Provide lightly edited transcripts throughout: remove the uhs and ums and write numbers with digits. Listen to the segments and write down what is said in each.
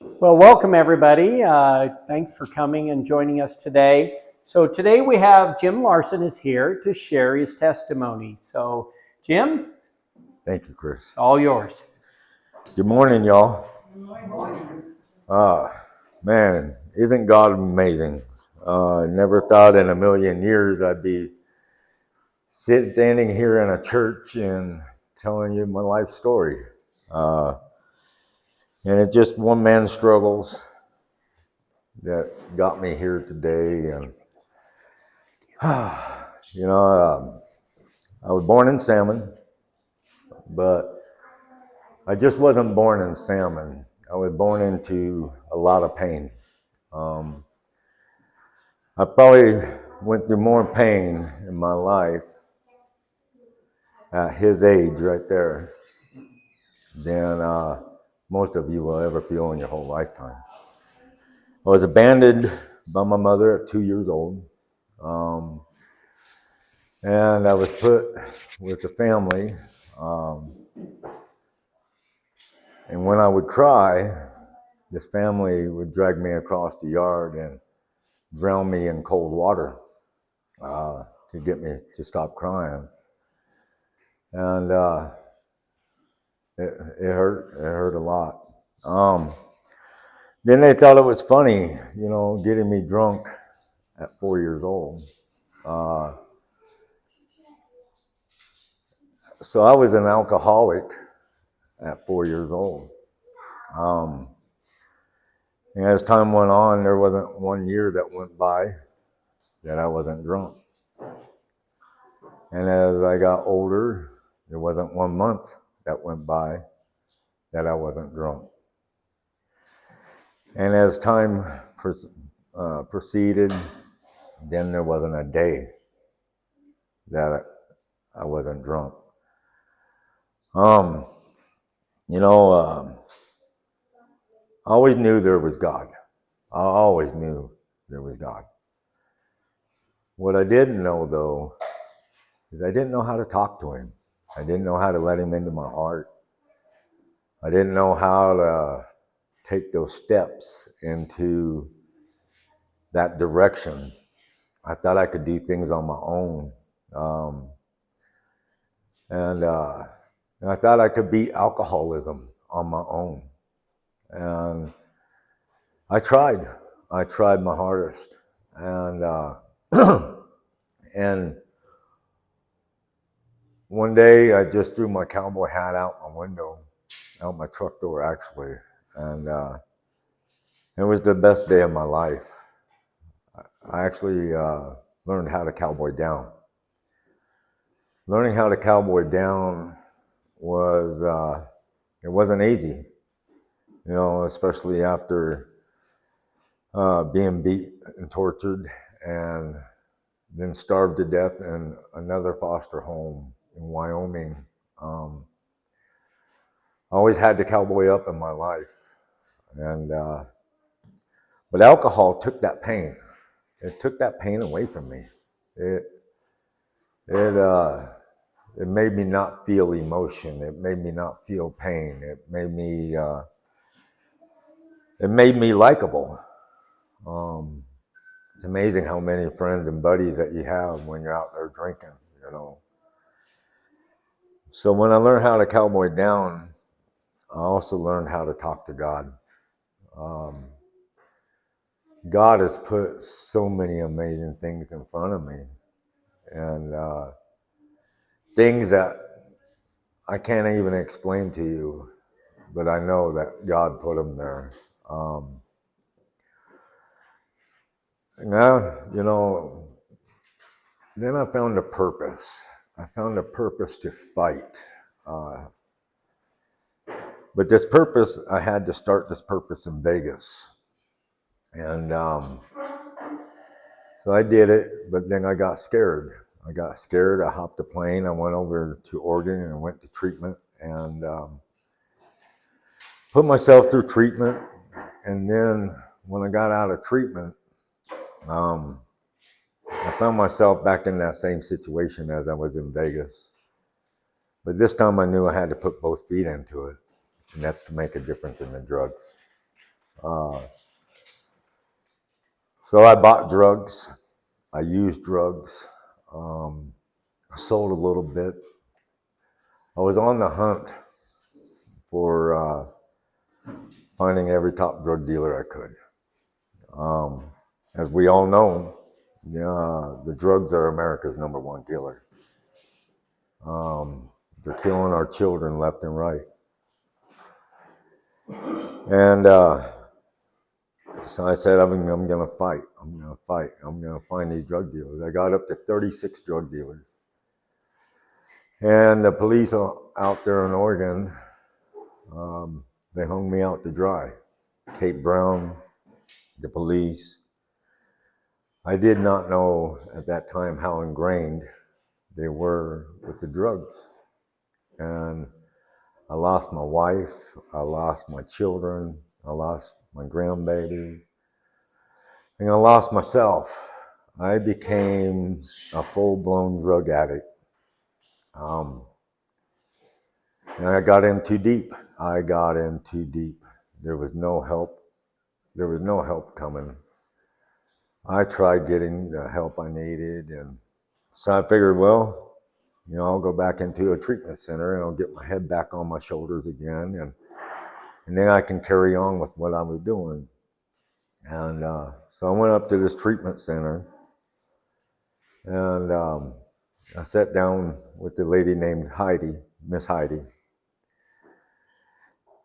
Well, welcome everybody. Thanks for coming and joining us today. So today we have Jim Larson is here to share his testimony. So Jim, Thank you, Chris. it's all yours. Good morning, y'all. Uh, Man, isn't God amazing? Never thought in a million years I'd be standing here in a church and telling you my life story. Uh, and it's just one man's struggles that got me here today. And, I was born in Salmon, but I just wasn't born in Salmon. I was born into a lot of pain. Um, I probably went through more pain in my life at his age right there than most of you will ever feel in your whole lifetime. I was abandoned by my mother at 2 years old. And I was put with a family. And when I would cry, this family would drag me across the yard and drown me in cold water to get me to stop crying. And it hurt a lot. Then they thought it was funny, getting me drunk at 4 years old. So I was an alcoholic at 4 years old. And as time went on, there wasn't 1 year that went by that I wasn't drunk. And as I got older, there wasn't 1 month that went by that I wasn't drunk. And as time proceeded, then there wasn't a day that I wasn't drunk. I always knew there was God. I always knew there was God. What I didn't know, though, is I didn't know how to talk to him. I didn't know how to let him into my heart. I didn't know how to take those steps into that direction. I thought I could do things on my own. And I thought I could beat alcoholism on my own. And I tried my hardest. And and one day I just threw my cowboy hat out my window, out my truck door actually. And it was the best day of my life. I actually learned how to cowboy down. Learning how to cowboy down was, it wasn't easy, especially after being beat and tortured and then starved to death in another foster home in Wyoming. I always had to cowboy up in my life. And but alcohol took that pain. It took that pain away from me. It made me not feel emotion. It made me not feel pain. It made me likable. It's amazing how many friends and buddies that you have when you're out there drinking, So when I learned how to cowboy down, I also learned how to talk to God. God has put so many amazing things in front of me, and things that I can't even explain to you, but I know that God put them there. Now, then I found a purpose. I found a purpose to fight. But this purpose, I had to start this purpose in Vegas. And so I did it, but then I got scared. I hopped a plane, I went over to Oregon and went to treatment and put myself through treatment. And then when I got out of treatment, I found myself back in that same situation as I was in Vegas. But this time I knew I had to put both feet into it, and that's to make a difference in the drugs. Uh, so I bought drugs. I used drugs. Um, I sold a little bit. I was on the hunt for finding every top drug dealer I could. As we all know, the drugs are America's number one killer. They're killing our children left and right. And so I said, I'm going to fight. I'm going to fight. I'm going to find these drug dealers. I got up to 36 drug dealers. And the police out there in Oregon, they hung me out to dry. Kate Brown, the police. I did not know at that time how ingrained they were with the drugs. And I lost my wife, I lost my children, I lost my grandbaby, and I lost myself. I became a full-blown drug addict. And I got in too deep. I got in too deep. There was no help. There was no help coming. I tried getting the help I needed, and so I figured, well, I'll go back into a treatment center and I'll get my head back on my shoulders again, and then I can carry on with what I was doing. And so I went up to this treatment center, and I sat down with the lady named Heidi, Miss Heidi.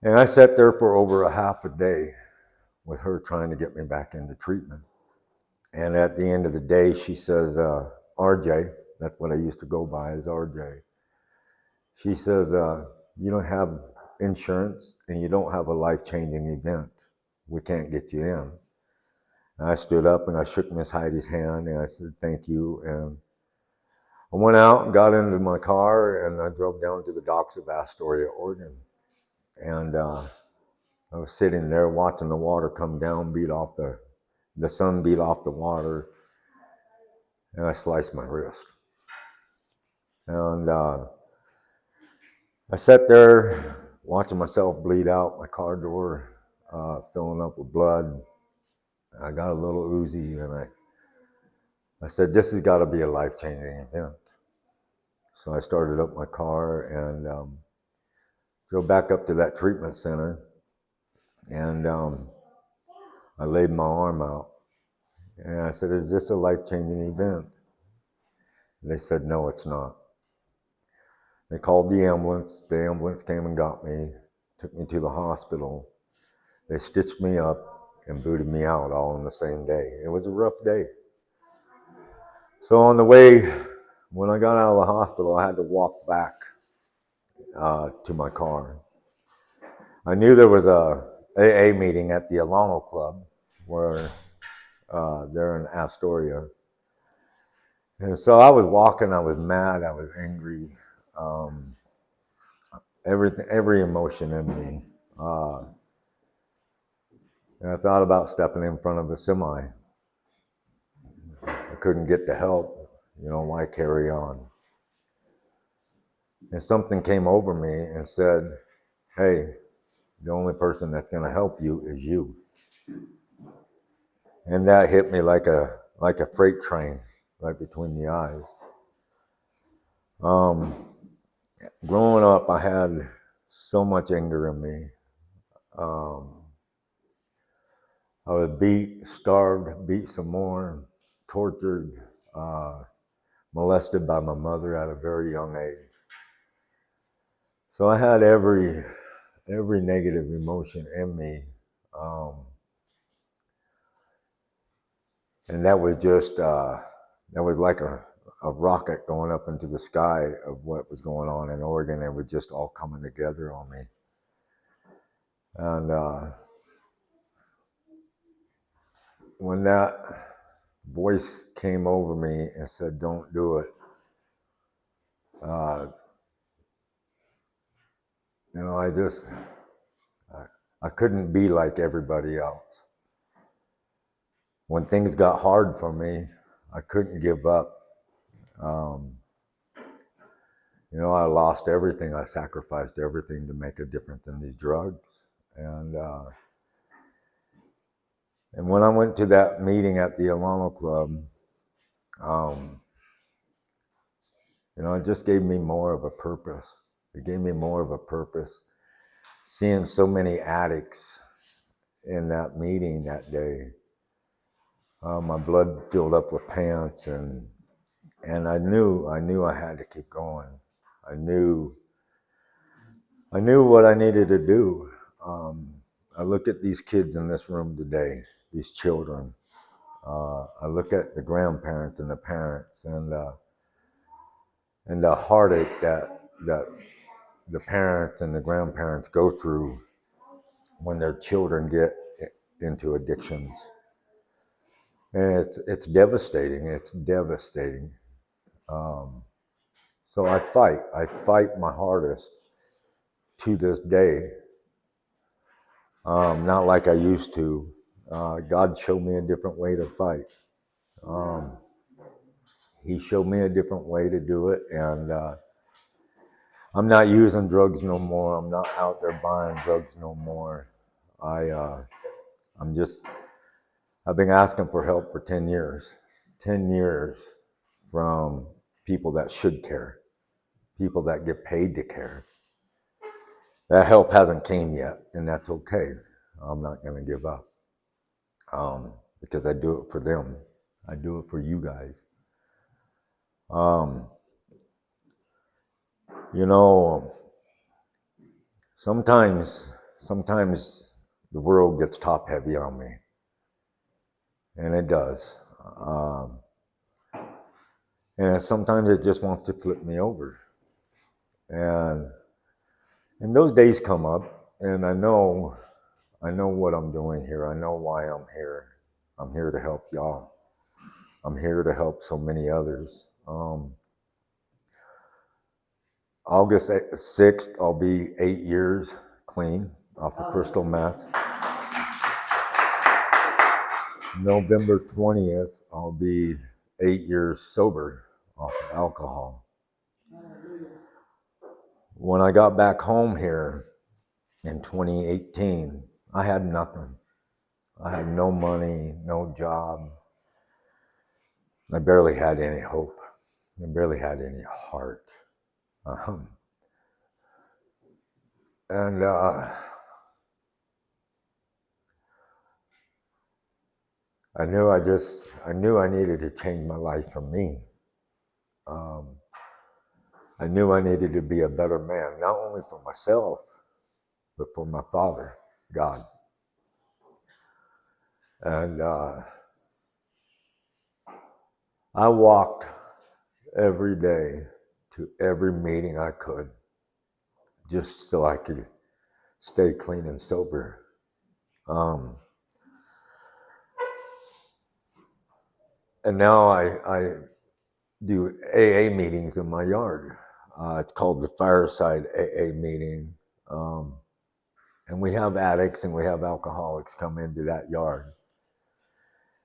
And I sat there for over a half a day with her trying to get me back into treatment. And at the end of the day, she says, RJ, that's what I used to go by as RJ. She says, you don't have insurance and you don't have a life-changing event. We can't get you in. And I stood up and I shook Miss Heidi's hand and I said, thank you. And I went out and got into my car and I drove down to the docks of Astoria, Oregon. And I was sitting there watching the water come down, the sun beat off the water, and I sliced my wrist. And I sat there watching myself bleed out, my car door filling up with blood. I got a little oozy, and I said, this has got to be a life-changing event. So I started up my car and drove back up to that treatment center, and I laid my arm out. And I said, is this a life-changing event? And they said, no, it's not. They called the ambulance. The ambulance came and got me, took me to the hospital. They stitched me up and booted me out all in the same day. It was a rough day. So on the way, when I got out of the hospital, I had to walk back to my car. I knew there was a AA meeting at the Alano Club where they're in Astoria. And so I was walking, I was mad, I was angry, every emotion in me. And I thought about stepping in front of a semi. I couldn't get the help, why carry on? And something came over me and said, hey, the only person that's going to help you is you. And that hit me like a freight train right between the eyes. Growing up, I had so much anger in me. I was beat, starved, beat some more, tortured, molested by my mother at a very young age. So I had every negative emotion in me. And that was just, that was like a rocket going up into the sky of what was going on in Oregon. It was just all coming together on me. And when that voice came over me and said, don't do it, I couldn't be like everybody else. When things got hard for me, I couldn't give up. I lost everything. I sacrificed everything to make a difference in these drugs. And And when I went to that meeting at the Alano Club, it just gave me more of a purpose. It gave me more of a purpose. Seeing so many addicts in that meeting that day, my blood filled up with pants, and I knew I had to keep going. I knew what I needed to do. I look at these kids in this room today, these children. I look at the grandparents and the parents, and the heartache that the parents and the grandparents go through when their children get into addictions. And it's devastating. It's devastating. So I fight my hardest to this day. Not like I used to. God showed me a different way to fight. He showed me a different way to do it, and I'm not using drugs no more. I'm not out there buying drugs no more. I've been asking for help for 10 years. 10 years from people that should care, people that get paid to care. That help hasn't came yet, and that's okay. I'm not going to give up because I do it for them. I do it for you guys. Sometimes the world gets top heavy on me, and it does. And sometimes it just wants to flip me over. And those days come up, and I know what I'm doing here. I know why I'm here. I'm here to help y'all. I'm here to help so many others. August 6th, I'll be 8 years clean off of crystal meth. November 20th, I'll be 8 years sober off of alcohol. When I got back home here in 2018, I had nothing. I had no money, no job. I barely had any hope. I barely had any heart. And I knew I needed to change my life for me. I knew I needed to be a better man, not only for myself, but for my Father, God. And I walked every day to every meeting I could, just so I could stay clean and sober. And now I do AA meetings in my yard. It's called the Fireside AA meeting. And we have addicts and we have alcoholics come into that yard.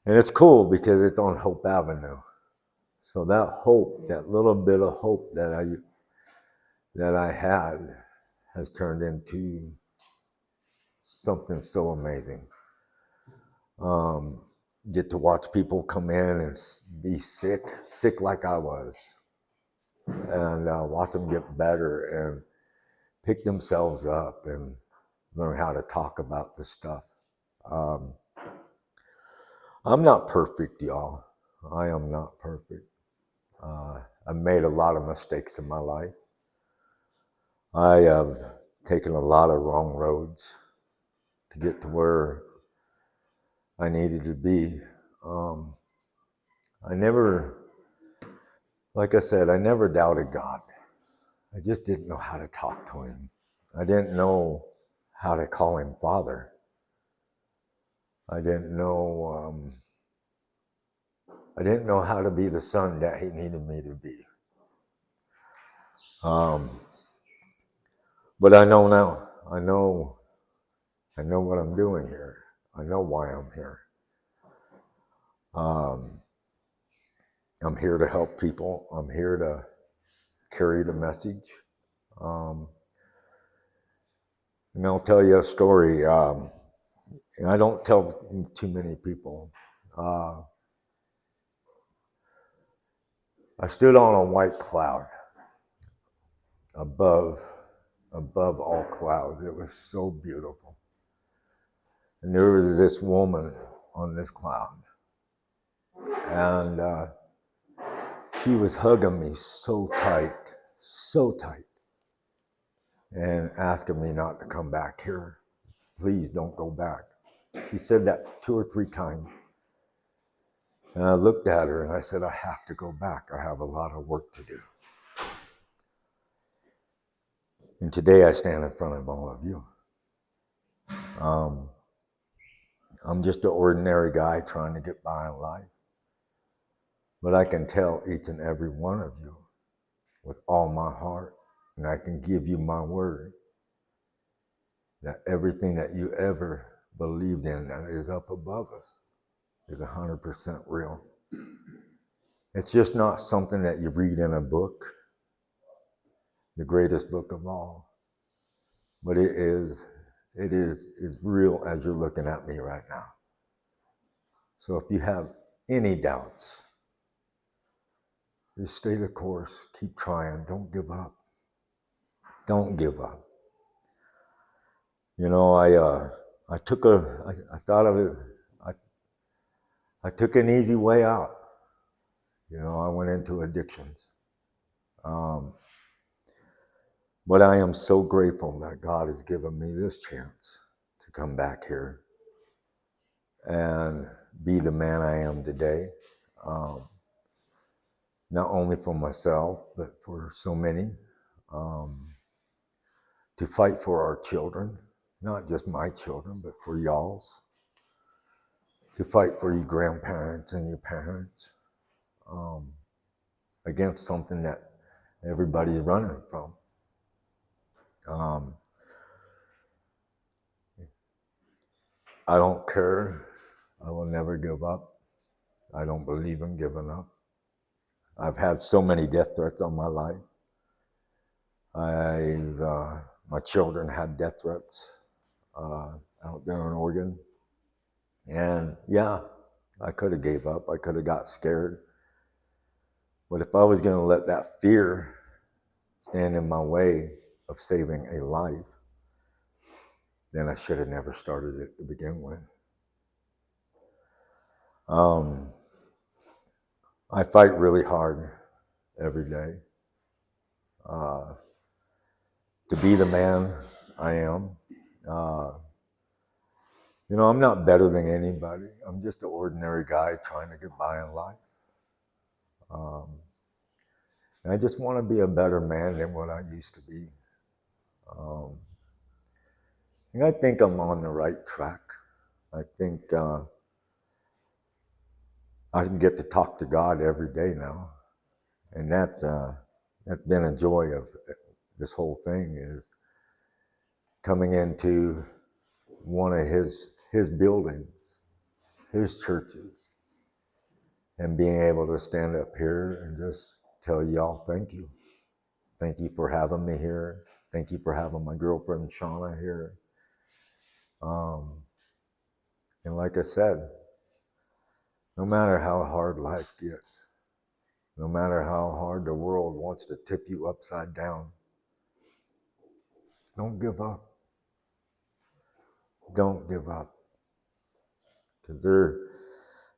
And it's cool because it's on Hope Avenue. So that hope, that little bit of hope that I had has turned into something so amazing. Get to watch people come in and be sick like I was, and watch them get better and pick themselves up and learn how to talk about this stuff. I'm not perfect, y'all. I am not perfect. I've made a lot of mistakes in my life. I have taken a lot of wrong roads to get to where I needed to be. Like I said, I never doubted God. I just didn't know how to talk to him. I didn't know how to call him Father. I didn't know how to be the son that he needed me to be. But I know now. I know what I'm doing here. I know why I'm here. I'm here to help people. I'm here to carry the message. And I'll tell you a story. And I don't tell too many people. I stood on a white cloud above all clouds. It was so beautiful. And there was this woman on this cloud. And she was hugging me so tight, and asking me not to come back here. Please don't go back. She said that 2 or 3 times. And I looked at her and I said, I have to go back. I have a lot of work to do. And today I stand in front of all of you. I'm just an ordinary guy trying to get by in life. But I can tell each and every one of you with all my heart, and I can give you my word, that everything that you ever believed in that is up above us is 100% real. It's just not something that you read in a book, the greatest book of all, but it is as real as you're looking at me right now. So if you have any doubts, just stay the course, keep trying, don't give up. Don't give up. You know, I took an easy way out. You know, I went into addictions. But I am so grateful that God has given me this chance to come back here and be the man I am today. Not only for myself, but for so many. To fight for our children, not just my children, but for y'all's. To fight for your grandparents and your parents against something that everybody's running from. I don't care. I will never give up. I don't believe in giving up. I've had so many death threats on my life. My children had death threats out there in Oregon. And yeah, I could have gave up. I could have got scared. But if I was going to let that fear stand in my way of saving a life, then I should have never started it to begin with. I fight really hard every day to be the man I am. You know, I'm not better than anybody. I'm just an ordinary guy trying to get by in life. And I just want to be a better man than what I used to be. And I think I'm on the right track. I think I can get to talk to God every day now. And that's been a joy of this whole thing, is coming into one of his buildings, his churches, and being able to stand up here and just tell y'all thank you. Thank you for having me here. Thank you for having my girlfriend Shauna here. And like I said, no matter how hard life gets, no matter how hard the world wants to tip you upside down, don't give up. Don't give up. Because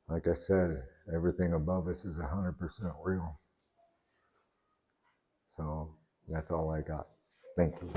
like I said, everything above us is 100% real. So that's all I got. Thank you.